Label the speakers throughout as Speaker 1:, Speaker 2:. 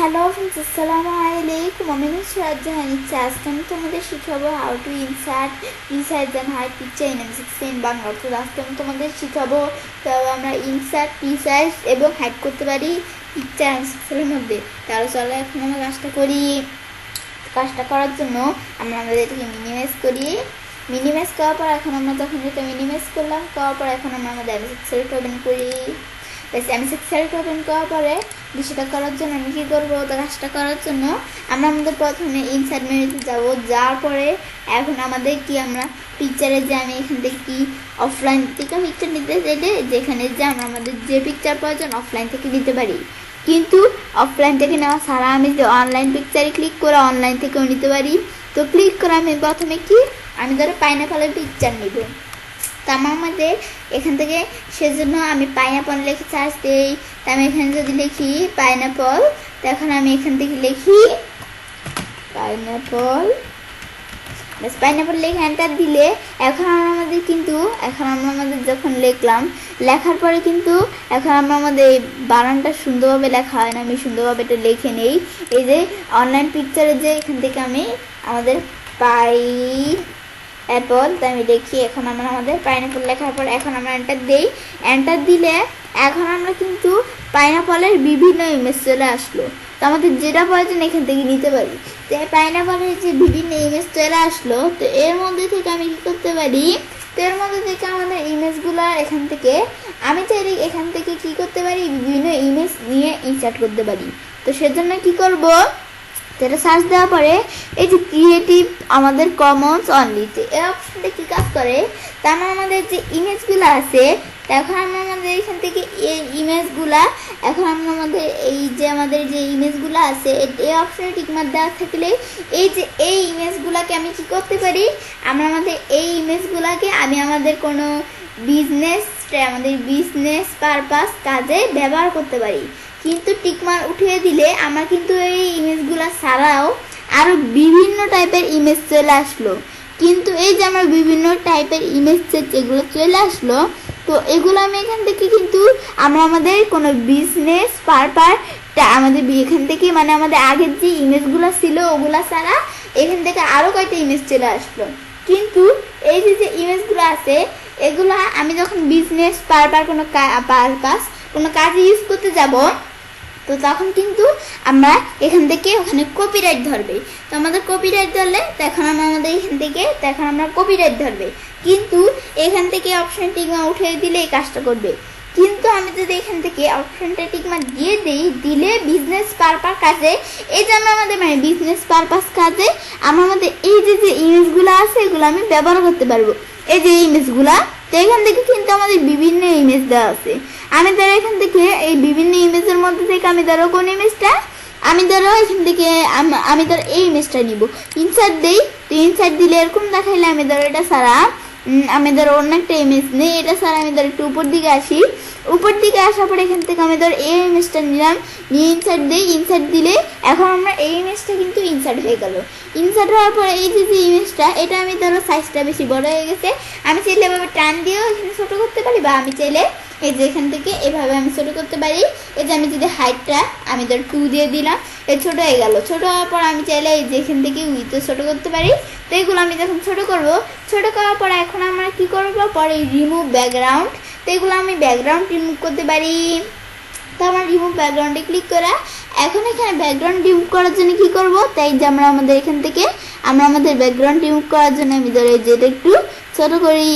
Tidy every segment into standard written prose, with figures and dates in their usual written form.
Speaker 1: Hello friends, আসসালামু আলাইকুম। আমি রাজহানি আজকে আমি তোমাদের শিখাবো how to insert resize and hide picture in এম6 ইন বাংলা। তো আজকে আমি তোমাদের শিখাবো তবে আমরা ইনসার্ট রিসাইজ এবং হাইড করতে পারি পিকচার এম6 এর মধ্যে। তাহলে চলো এখন আমরা কাজটা করি। কাজটা করার জন্য আমরা আমাদের এটাকে মিনিমাইজ করি। মিনিমাইজ করার পর এখন আমরা যখন এটা মিনিমাইজ করলাম করার পর এখন আমরা আমাদের এম6 ওপেন করি। এম6 ওপেন করার পরে বিষয়টা করার জন্য আমি কী করবো, তো কাজটা করার জন্য আমরা আমাদের প্রথমে ইনসার্ট মেনুতে যাবো। যাওয়ার পরে এখন আমাদের কি আমরা পিকচারে যে আমি এখান থেকে কি অফলাইন থেকে পিকচার নিতে চাইলে যেখানে যে আমরা আমাদের যে পিকচার প্রয়োজন অফলাইন থেকে নিতে পারি, কিন্তু অফলাইন থেকে নেওয়া ছাড়া আমি যে অনলাইন পিকচারে ক্লিক করে অনলাইন থেকেও নিতে পারি। তো ক্লিক করে আমি প্রথমে কি আমি ধরো পাইনাপলের পিকচার নিব। তো আমার মধ্যে এখান থেকে সেজন্য আমি পাইনাপল লিখে সার্চ দিই। তো আমি এখানে যদি লিখি পাইনাপল, তো এখন আমি এখান থেকে লিখি পাইনাপল। ব্যাস পাইনাপল লিখে এন্টার দিলে এখন আমরা আমাদের যখন লিখলাম লেখার পরে কিন্তু এখন আমরা আমাদের বানানটা সুন্দরভাবে লেখা হয় না, আমি সুন্দরভাবে এটা লিখে নেই। এই যে অনলাইন পিকচারে যে এখান থেকে আমি আমাদের অ্যাপল, তো আমি দেখি এখন আমরা আমাদের পাইনাপল লেখার পর এখন আমরা এন্টার দিই। এন্টার দিলে এখন আমরা কিন্তু পাইনাপলের বিভিন্ন ইমেজ চলে আসলো। তো আমাদের যেটা প্রয়োজন এখান থেকে নিতে পারি। তো পাইনাপলের যে বিভিন্ন ইমেজ চলে আসলো, তো এর মধ্যে থেকে আমি কী করতে পারি, তো এর মধ্যে থেকে আমাদের ইমেজগুলো এখান থেকে আমি চাইলে এখান থেকে কী করতে পারি, বিভিন্ন ইমেজ নিয়ে ইনসার্ট করতে পারি। তো সেজন্য কী করব, এটা সার্চ দেওয়ার পরে এই যে ক্রিয়েটিভ আমাদের কমন্স অনলি, তো এই অপশনটা কী কাজ করে, তা আমাদের যে ইমেজগুলো আছে এখন আমরা আমাদের এখান থেকে এই ইমেজগুলা এখন আমরা আমাদের আমাদের যে ইমেজগুলো আছে এই অপশনে টিকমার্ক দেওয়া থাকলে এই ইমেজগুলোকে আমি কি করতে পারি, আমরা আমাদের এই ইমেজগুলোকে আমি আমাদের কোনো বিজনেস পারপাস কাজে ব্যবহার করতে পারি। কিন্তু টিকমার্ক উঠিয়ে দিলে আমার কিন্তু এই ইমেজগুলো ছাড়াও আরও বিভিন্ন টাইপের ইমেজ চলে আসলো। কিন্তু এই যে আমার বিভিন্ন টাইপের ইমেজ যেগুলো চলে আসলো, তো এগুলো আমি এখান থেকে কিন্তু আমরা আমাদের কোনো বিজনেস পারপাস আমাদের এখান থেকে মানে আমাদের আগের যে ইমেজগুলো ছিল ওগুলা ছাড়া এখান থেকে আরও কয়েকটা ইমেজ চলে আসলো। কিন্তু এই যে ইমেজগুলো আছে এগুলো আমি যখন বিজনেস পারপাস কোনো কাজে ইউজ করতে যাব, তো তখন কিন্তু আমরা এখান থেকে ওখানে কপিরাইট ধরবে। তো আমাদের কপিরাইট ধরলে তখন আমাদের এখন আমরা কপিরাইট ধরবে। কিন্তু এখান থেকে অপশন টিকমার্ক উঠিয়ে দিলে এই কাজটা করবে। কিন্তু আমি যদি এখান থেকে অপশনটা টিকমার্ক দিলে বিজনেস পারপাস কাজে এই যে আমরা আমাদের বিজনেস পারপাস কাজে আমরা আমাদের এই যে ইমেজগুলো আছে এগুলো আমি ব্যবহার করতে পারবো। এই যে ইমেজগুলা, তো এখান থেকে কিন্তু আমাদের বিভিন্ন ইমেজ দেওয়া আছে। আমি ধরো এখান থেকে এই বিভিন্ন ইমেজের মধ্যে থেকে আমি ধরো কোন ইমেজটা আমি ধরো এখান থেকে আমি ধরো এই ইমেজটা নিব, ইনসার্ট দিই। তো ইনসার্ট দিলে এরকম দেখাইলে আমি ধরো এটা ছাড়া আমি ধরো অন্য একটা ইমেজ নেই, এটা ছাড়া আমি ধরো একটু উপর দিকে আসি। উপর দিকে আসার পরে এখান থেকে আমি ধরো এই ইমেজটা নিলাম, নিয়ে ইনসার্ট দিই। ইনসার্ট দিলে এখন আমরা এই ইমেজটা কিন্তু ইনসার্ট হয়ে গেল। ইনসার্ট হওয়ার পরে এই যে ইমেজটা এটা আমি ধরো সাইজটা বেশি বড় হয়ে গেছে, আমি চাইলে এভাবে টান দিয়েও এখানে ছোটো করতে পারি, বা আমি চাইলে এই যে এখান থেকে এভাবে আমি ছোটো করতে পারি। এই যে আমি যদি হাইটটা আমি ধরো 2 দিয়ে দিলাম, এ ছোটো হয়ে গেল। ছোটো হওয়ার পর আমি চাইলে এই যে এখান থেকে উইথও ছোটো করতে পারি। তো এগুলো আমি যখন ছোটো করবো, ছোটো করার পর এখন আমরা কী করবো, পরে রিমুভ ব্যাকগ্রাউন্ড, তো এগুলো আমি ব্যাকগ্রাউন্ড রিমুভ করতে পারি। তো আমার রিমুভ ব্যাকগ্রাউন্ডে ক্লিক করা, এখন এখানে ব্যাকগ্রাউন্ড রিমুভ করার জন্য কী করবো, তাই যে আমরা আমাদের এখান থেকে আমাদের ব্যাকগ্রাউন্ড রিমুভ করার জন্য আমি ধরো এই যে এটা একটু ছোটো করি।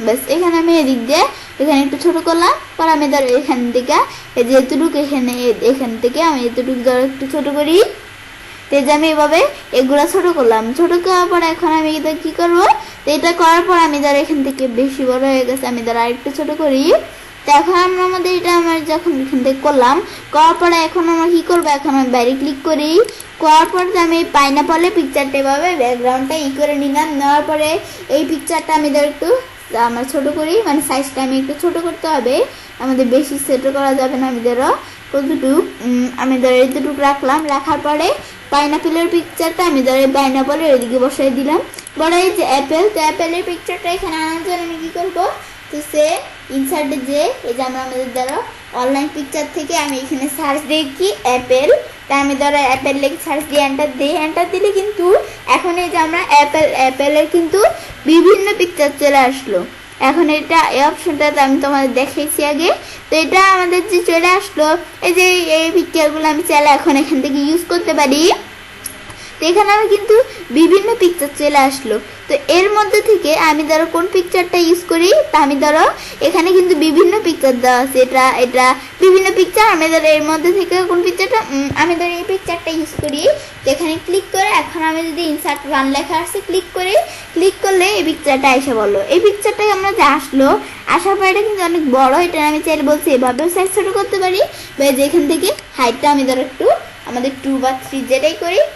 Speaker 1: ব্যাস এখানে আমি এদিক দিয়ে এখানে একটু ছোটো করলাম, পর আমি ধরো এখান থেকে এই যে এতটুকু এখান থেকে আমি এতটুকু ধরো একটু ছোটো করি। তো যে আমি এভাবে এগুলো ছোটো করলাম। ছোটো করার পর এখন আমি এটা কী করবো, তো এটা করার পর আমি ধরো এখান থেকে বেশি বড় হয়ে গেছে, আমি ধরো আরেকটু ছোটো করি। তো এখন আমরা আমাদের এটা আমার যখন এখান থেকে করলাম, করার পরে এখন আমরা কী করবো, এখন আমি বাইরে ক্লিক করি। করার পর আমি পাইনাপলের পিকচারটা এভাবে ব্যাকগ্রাউন্ডটা করে নিলাম। নেওয়ার পরে এই পিকচারটা আমি ধরো একটু আমার ছোটো করি, মানে সাইজটা আমি একটু ছোটো করতে হবে, আমাদের বেশি ছোটো করা যাবে না। আমি ধরো কতটুক আমি ধরো এতটুকু রাখলাম। রাখার পরে পাইনাপেলের পিকচারটা আমি ধরো পাইনাপলের এদিকে বসাই দিলাম। বড় এই যে অ্যাপেল, তো অ্যাপেলের পিকচারটা এখানে আনার জন্য আমি কী করবো, তো সে ইনসার্টে যে এই যে আমরা আমাদের ধরো অনলাইন পিকচার থেকে আমি এখানে সার্চ দিই কি অ্যাপেল, তাই আমি ধরো অ্যাপেল লিখে সার্চ দিয়ে এন্টার দিই, এন্টার দিলে কিন্তু এখন এই যে আমরা অ্যাপেলের কিন্তু বিভিন্ন পিকচার চলে আসলো। এখন এটা এই অপশনটা আমি তোমাদের দেখাইছি আগে, তো এটা আমাদের যে চলে আসলো, এই যে এই পিকচারগুলো আমি চাইলে এখন এখান থেকে ইউজ করতে পারি। তো এখানে আমি কিন্তু বিভিন্ন পিকচার চলে আসলো। তো এর মধ্যে থেকে আমি ধরো কোন পিকচারটা ইউজ করি, তা আমি ধরো এখানে কিন্তু বিভিন্ন পিকচার দেওয়া আছে, এটা বিভিন্ন পিকচার। আমি ধরো এর মধ্যে থেকে কোন পিকচারটা, আমি ধরো এই পিকচারটা ইউজ করি। তো এখানে ক্লিক করে এখন আমি যদি ইনসার্ট ওয়ান লেখা আসছে ক্লিক করলে এই পিকচারটা এসে বললো। এই পিকচারটাই আমরা যে আসলো, আসার পর এটা কিন্তু অনেক বড়, এটা আমি চাইলে বলছি এভাবেও সাইজ ছোটো করতে পারি, বা যেখান থেকে হাইটটা আমি ধরো একটু আমাদের 2 বা 3 যেটাই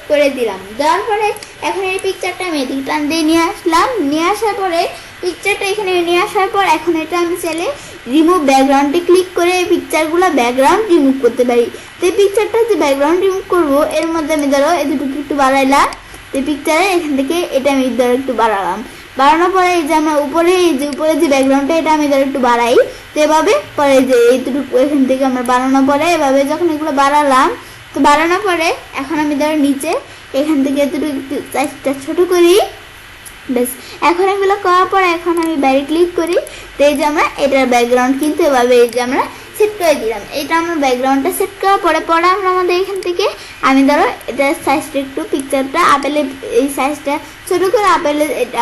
Speaker 1: করে দিলাম। দেওয়ার পরে এখন এই পিকচারটা আমি এদিকে টান দিয়ে নিয়ে আসলাম। নিয়ে আসার পরে পিকচারটা এখানে নিয়ে আসার পর এখন এটা আমি চাইলে রিমুভ ব্যাকগ্রাউন্ডে ক্লিক করে এই পিকচারগুলো ব্যাকগ্রাউন্ড রিমুভ করতে পারি। তো এই পিকচারটা যে ব্যাকগ্রাউন্ড রিমুভ করবো, এর মধ্যে আমি ধরো এই দুটো একটু বাড়াইলাম। তো পিকচারে এখান থেকে এটা আমি ধরো একটু বাড়ালাম। বাড়ানোর পরে এই যে আমরা উপরে যে ব্যাকগ্রাউন্ডটা, এটা আমি ধরো একটু বাড়াই। তো এভাবে পরে যে এইটুকু এখান থেকে আমরা বাড়ানোর পরে এভাবে যখন এগুলো বাড়ালাম, তো বাড়ানোর পরে এখন আমি ধরো নিচে এখান থেকে একটু সাইজটা ছোটো করি। বেশ, এখন এগুলো করার পর এখন আমি বাইরে ক্লিক করি। তো এই যে আমরা এটার ব্যাকগ্রাউন্ড কিন্তু এভাবে এই যে আমরা সেট করে দিলাম। এটা আমরা ব্যাকগ্রাউন্ডটা সেট করার পরে আমরা আমাদের এখান থেকে আমি ধরো এটার সাইজটা একটু পিকচারটা আপেলের এই সাইজটা ছোটো করে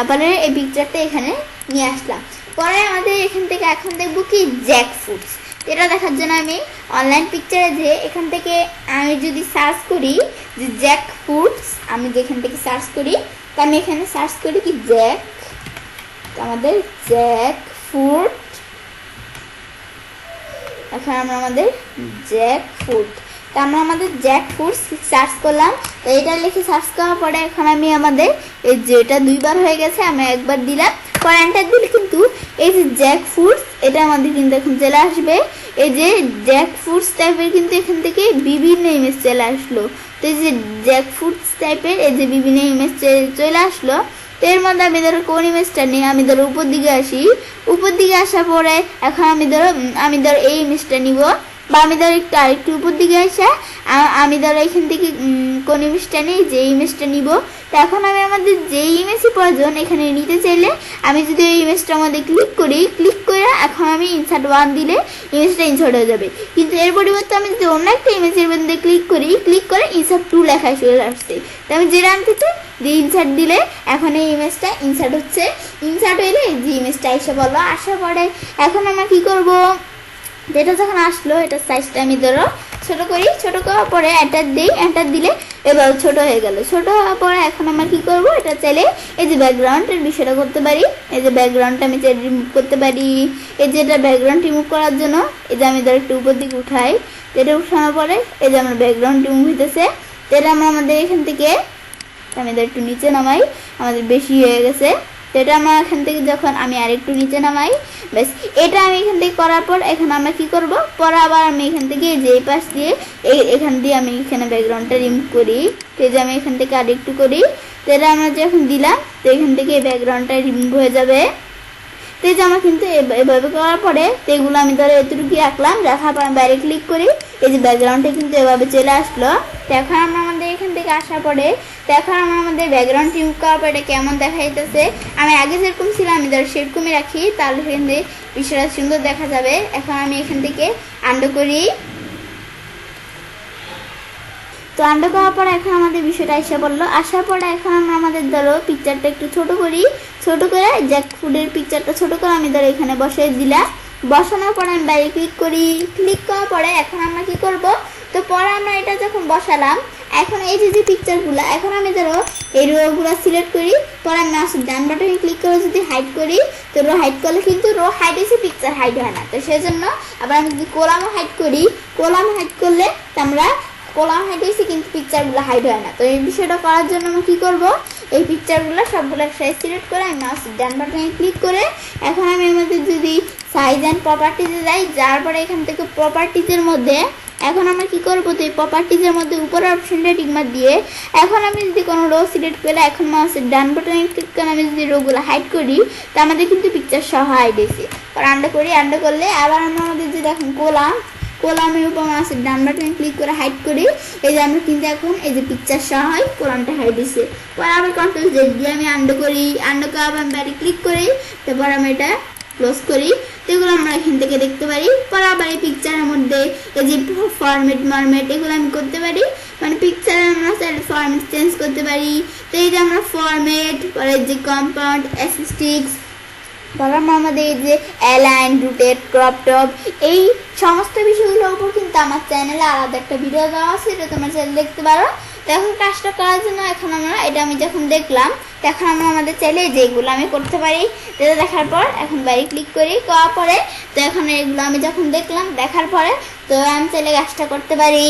Speaker 1: আপেলের এই পিকচারটা এখানে নিয়ে আসলাম। পরে আমাদের এখান থেকে এখন দেখবো কি জ্যাক ফ্রুটস। এটা দেখার জন্য আমি অনলাইন পিকচারে যে এখান থেকে আমি যদি সার্চ করি যে জ্যাক ফ্রুটস, আমি যেখান থেকে সার্চ করি, তো আমি এখানে সার্চ করি কি জ্যাক, আমাদের জ্যাক ফ্রুট। এখন আমরা আমাদের জ্যাক ফ্রুট, তো আমরা আমাদের জ্যাক ফ্রুটস সার্চ করলাম। তো এটা লিখে সার্চ করার পরে এখন আমি আমাদের এই যেটা 2 বার হয়ে গেছে, আমি একবার দিলাম, পরে এন্টার দিলে কিন্তু এই যে জ্যাক ফ্রুটস এটা আমাদের কিন্তু এখন চলে আসবে। এই যে জ্যাক ফ্রুটস টাইপের কিন্তু এখান থেকে বিভিন্ন ইমেজ চলে আসলো। তো এই যে জ্যাক ফ্রুটস টাইপের এই যে বিভিন্ন ইমেজ চলে আসলো। তো এর মধ্যে আমি ধরো কোন ইমেজটা নিই, আমি ধরো উপর দিকে আসি। উপর দিকে আসার পরে এখন আমি ধরো এই ইমেজটা নিব, বা আমি ধরো আরেকটু উপর দিকে আসা আমি ধরো এখান থেকে কোন ইমেজটা নিই, যে ইমেজটা নিব। তো এখন আমি আমাদের যে ইমেজই প্রয়োজন এখানে নিতে চাইলে আমি যদি এই ইমেজটার মধ্যে ক্লিক করে এখন আমি ইনসার্ট ওয়ান দিলে ইমেজটা ইনসার্ট হয়ে যাবে। কিন্তু এর পরিবর্তে আমি যদি অন্য একটা ইমেজের মধ্যে ক্লিক করে ইনসার্ট 2 লেখায় চলে আসছে। তো আমি যেটা আনতে চাই যে ইনসার্ট দিলে এখন এই ইমেজটা ইনসার্ট হচ্ছে। ইনসার্ট হইলে যে ইমেজটা এসে বললো, আসার পরে এখন আমরা কি করব, যেটা যখন আসলো এটা সাইজটা আমি ধরো ছোটো করি। ছোটো করার পরে এন্টার দিলে এবার ছোট হয়ে গেল। ছোট হওয়ার পরে এখন আমরা কি করব, এটা চাইলে এই যে ব্যাকগ্রাউন্ডের বিষয়টা করতে পারি। এই যে ব্যাকগ্রাউন্ডটা আমি চাইলে রিমুভ করতে পারি। এই যে এটা ব্যাকগ্রাউন্ড রিমুভ করার জন্য এই যে আমি ধরো একটু উপর দিকে উঠাই। এটা উঠানোর পরে এই যে আমার ব্যাকগ্রাউন্ড রিমুভ হইতেছে। তো এটা আমরা আমাদের এখান থেকে আমি ধর একটু নিচে নামাই, আমাদের বেশি হয়ে গেছে। তো এটা আমরা এখান থেকে যখন আমি আরেকটু নিচে নামাই, ব্যাস এটা আমি এখান থেকে করার পর এখন আমরা কি করব, পরে আবার আমি এখান থেকে যে পাশ দিয়ে এখান দিয়ে আমি এখানে ব্যাকগ্রাউন্ডটা রিমুভ করি। তো যে আমি এখান থেকে আরেকটু করি। তো এটা আমরা যখন দিলাম তো এখান থেকে ব্যাকগ্রাউন্ডটা রিমুভ হয়ে যাবে। তো এই যে আমার কিন্তু এভাবে করার পরে তো এগুলো আমি ধরো এতটুকু রাখলাম, রাখার পর আমি বাইরে ক্লিক করি, এই যে ব্যাকগ্রাউন্ডটা কিন্তু এভাবে চলে আসলো। তো এখন আমরা আমাদের এখান থেকে আসার পরে তো এখন আমরা আমাদের ব্যাকগ্রাউন্ড রিমুভ করার পরে এটা কেমন দেখা যাইতেছে, আমি আগে যেরকম ছিল আমি ধরো সেরকমই রাখি, তাহলে এখান থেকে বিষয়টা সুন্দর দেখা যাবে। এখন আমি এখান থেকে আন্ডু করি। তো আন্ডু করার পর এখন আমাদের বিষয়টা এসে পড়লো। আসার পরে এখন আমরা আমাদের ধরো পিকচারটা একটু ছোট করি। ছোট করে জ্যাক ফুডের পিকচারটা ছোট করে আমি ধরো এখানে বসাই দিলাম। বসানোর পরে আমি বাইরে ক্লিক করি। ক্লিক করার পরে এখন আমরা কি করব, তো পরে আমরা এটা যখন বসালাম এখন এই যে পিকচারগুলো এখন আমি ধরো এই রোগুলো সিলেক্ট করি। পরে আমি মাউসের ডান বাটনে ক্লিক করে যদি হাইড করি, তো রো হাইড করলে কিন্তু রো হাইড হয়েছে, পিকচার হাইড হয় না। তো সেজন্য আবার আমি যদি কলামও হাইড করি, কলাম হাইড করলে তো আমরা কলাম হাইড হয়েছে কিন্তু পিকচারগুলো হাইড হয় না। তো এই বিষয়টা করার জন্য আমি কী করবো, এই পিকচারগুলো সবগুলো একসাথে সিলেক্ট করে আমি মাউসের ডান বাটনে ক্লিক করে এখন আমি আমাদের যদি সাইজ অ্যান্ড প্রপার্টিজে যাই, যার পরে এখান থেকে প্রপার্টিজের মধ্যে এখন আমরা কি করবো, তো এই প্রপার্টিজের মধ্যে উপরের অপশনটা টিকমার দিয়ে এখন আমি যদি কোনো রো সিলেক্ট করে এখন মাউসের ডান বাটনে ক্লিক করে আমি যদি রোগুলো হাইড করি, তো আমাদের কিন্তু পিকচার সহ হাইড হয়েছে। আর আন্ডার করি, আন্ডার করলে আবার আমরা আমাদের যে দেখুন কলামের উপর মাউসের ডান বাটনে ক্লিক করে হাইড করি। এই যে আমরা কিন্তু এখন এই যে পিকচার সহ হয় কলামটা হাইড দিছে। পরে আবার কন্ট্রোল জেড দিয়ে আমি আন্ডু করি, আন্ডু করে আবার ব্যারি ক্লিক করি, তারপর আমি এটা ক্লোজ করি। এগুলো আমরা এখান থেকে দেখতে পারি। পরে আবার এই পিকচারের মধ্যে এই যে ফরম্যাট মারমেট এগুলো আমি করতে পারি, মানে পিকচারে আমরা ফরম্যাট চেঞ্জ করতে পারি। তো এই যে আমরা ফরম্যাট, পরে যে কম্পাউন্ড, অ্যাসিস্টিক্স, পরে আমাদের এই যে অ্যালাইন, রুটেড, ক্রপ টপ, এই সমস্ত বিষয়গুলোর উপর কিন্তু আমার চ্যানেলে আলাদা একটা ভিডিও দেওয়া আছে, এটা তোমার চ্যানেল দেখতে পারো। তো এখন কাজটা করার জন্য এখন আমরা এটা আমি যখন দেখলাম, এখন আমরা আমাদের চাইলে যেগুলো আমি করতে পারি, যেটা দেখার পর এখন বাইরে ক্লিক করি, করার পরে তো এখন এগুলো আমি যখন দেখলাম, দেখার পরে তো আমি চাইলে কাজটা করতে পারি।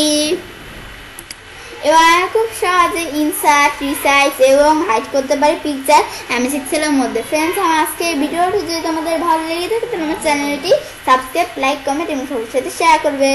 Speaker 1: এবার খুব সহজে ইনসার্ট, রিসাইজ এবং হাইড করতে পারি পিকচার এমএস এক্সেলের মধ্যে। ফ্রেন্ডস, আমার আজকে এই ভিডিওটি যদি তোমাদের ভালো লেগে থাকে তাহলে আমার চ্যানেলটি সাবস্ক্রাইব, লাইক, কমেন্ট এবং সবার সাথে শেয়ার করবে।